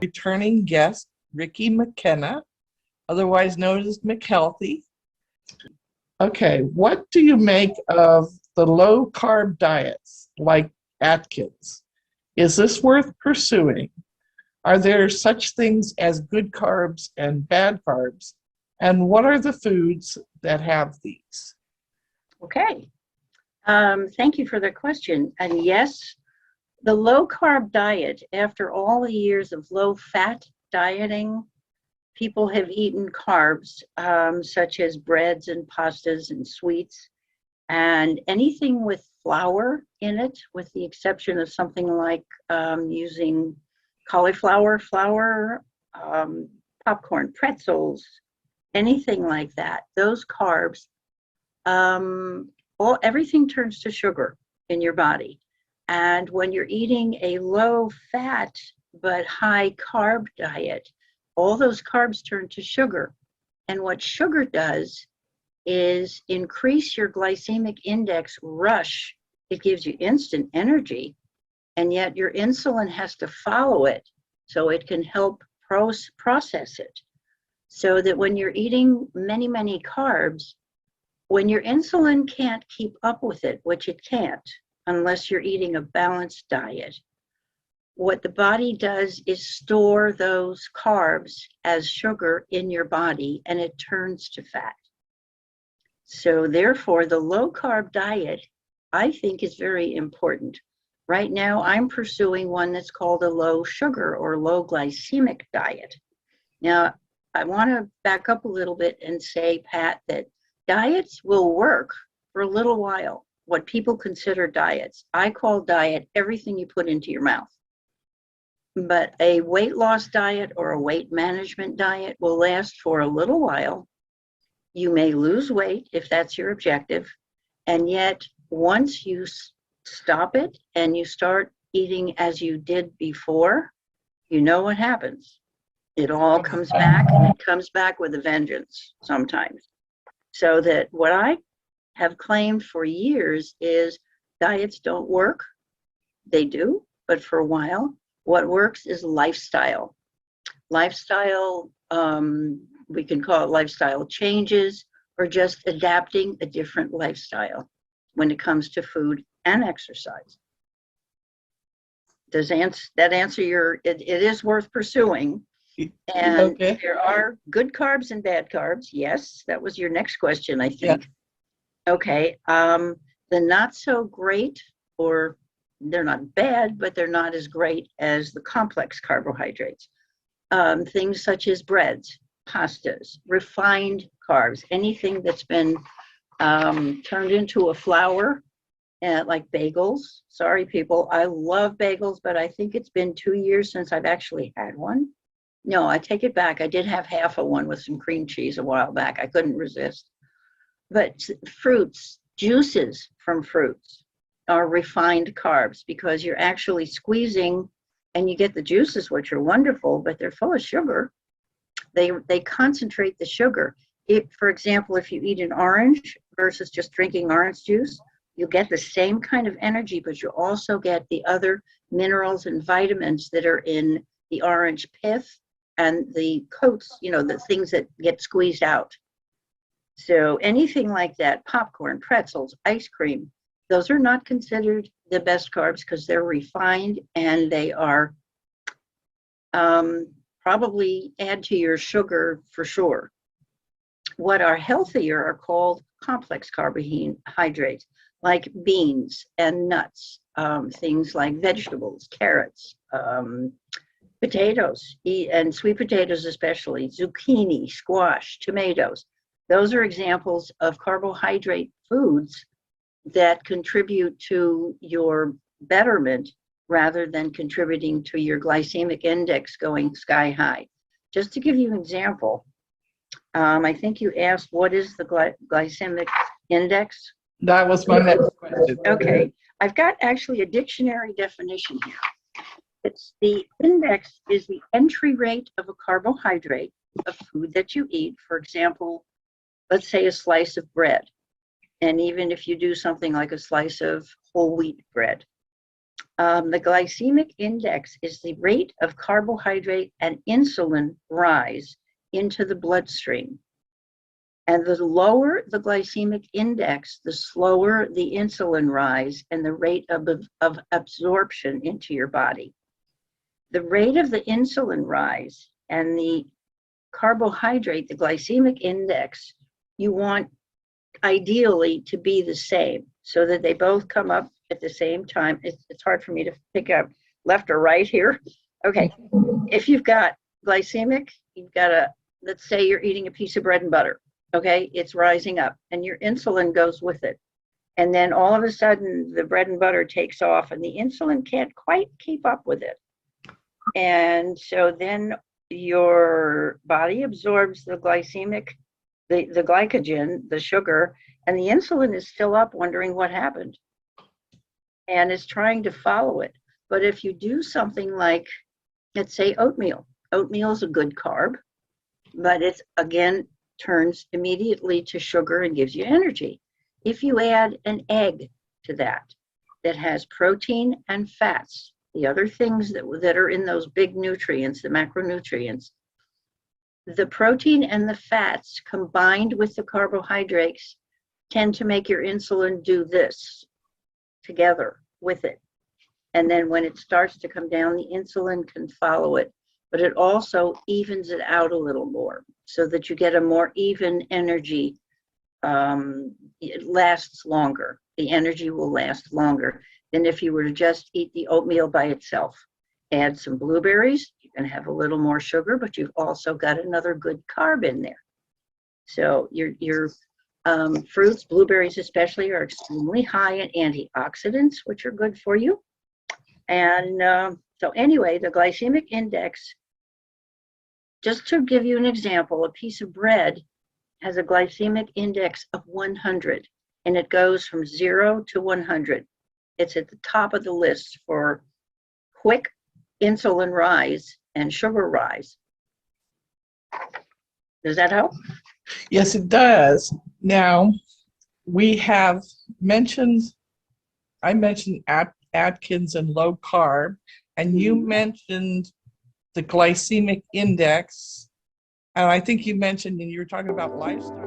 Returning guest, Ricki McKenna, otherwise known as McHealthy. Okay, what do you make of the low carb diets like Atkins? Is this worth pursuing? Are there such things as good carbs and bad carbs? And what are the foods that have these? Okay, thank you for the question. And yes, the low carb diet, after all the years of low fat dieting, people have eaten carbs such as breads and pastas and sweets and anything with flour in it, with the exception of something like using cauliflower flour, popcorn, pretzels, anything like that. Those carbs, everything turns to sugar in your body. And when you're eating a low fat but high carb diet, all those carbs turn to sugar. And what sugar does is increase your glycemic index rush. It gives you instant energy, and yet your insulin has to follow it so it can help process it. So that when you're eating many, many carbs, when your insulin can't keep up with it, which it can't unless you're eating a balanced diet, what the body does is store those carbs as sugar in your body, and it turns to fat. So therefore, the low carb diet, I think, is very important. Right now, I'm pursuing one that's called a low sugar or low glycemic diet. Now, I want to back up a little bit and say, Pat, that diets will work for a little while. What people consider diets, I call diet everything you put into your mouth. But a weight loss diet or a weight management diet will last for a little while. You may lose weight if that's your objective. And yet, once you stop it and you start eating as you did before, you know what happens. It all comes back, and it comes back with a vengeance sometimes. So that what I have claimed for years is diets don't work. They do, but for a while. What works is lifestyle. Lifestyle, we can call it lifestyle changes, or just adapting a different lifestyle when it comes to food and exercise. Does that answer your, it is worth pursuing. And okay. There are good carbs and bad carbs. Yes, that was your next question, I think. Yeah. Okay, the not so great, or they're not bad, but they're not as great as the complex carbohydrates. Things such as breads, pastas, refined carbs, anything that's been turned into a flour, like bagels. Sorry, people, I love bagels, but I think it's been 2 years since I've actually had one. No, I take it back. I did have half of one with some cream cheese a while back. I couldn't resist. But fruits, juices from fruits are refined carbs because you're actually squeezing and you get the juices, which are wonderful, but they're full of sugar. They concentrate the sugar. For example, if you eat an orange versus just drinking orange juice, you get the same kind of energy, but you also get the other minerals and vitamins that are in the orange pith and the coats, the things that get squeezed out. So anything like that, popcorn, pretzels, ice cream, those are not considered the best carbs because they're refined and they are probably add to your sugar for sure. What are healthier are called complex carbohydrates, like beans and nuts, things like vegetables, carrots, potatoes, and sweet potatoes especially, zucchini, squash, tomatoes. Those are examples of carbohydrate foods that contribute to your betterment rather than contributing to your glycemic index going sky high. Just to give you an example, I think you asked, what is the glycemic index? That was my next question. Okay, I've got actually a dictionary definition here. It's the index is the entry rate of a carbohydrate of food that you eat. For example, let's say a slice of bread. And even if you do something like a slice of whole wheat bread, The glycemic index is the rate of carbohydrate and insulin rise into the bloodstream. And the lower the glycemic index, the slower the insulin rise and the rate of absorption into your body. The rate of the insulin rise and the carbohydrate, the glycemic index, you want ideally to be the same so that they both come up at the same time. It's hard for me to pick up left or right here. Okay, if you've got glycemic, you've got let's say you're eating a piece of bread and butter. Okay, it's rising up and your insulin goes with it. And then all of a sudden the bread and butter takes off and the insulin can't quite keep up with it. And so then your body absorbs the glycemic, the glycogen, the sugar, and the insulin is still up wondering what happened and is trying to follow it. But if you do something like, let's say oatmeal is a good carb, but it's again turns immediately to sugar and gives you energy. If you add an egg to that has protein and fats, the other things that are in those big nutrients, the macronutrients, the protein and the fats combined with the carbohydrates tend to make your insulin do this together with it. And then when it starts to come down, the insulin can follow it, but it also evens it out a little more so that you get a more even energy. It lasts longer. The energy will last longer than if you were to just eat the oatmeal by itself. Add some blueberries, you can have a little more sugar, but you've also got another good carb in there. So your fruits, blueberries especially, are extremely high in antioxidants, which are good for you. And so anyway, the glycemic index, just to give you an example, a piece of bread has a glycemic index of 100, and it goes from 0 to 100. It's at the top of the list for quick insulin rise and sugar rise. Does that help? Yes, it does. Now, we have mentioned, I mentioned Atkins and low carb, and you mentioned the glycemic index, and I think you mentioned, and you were talking about lifestyle.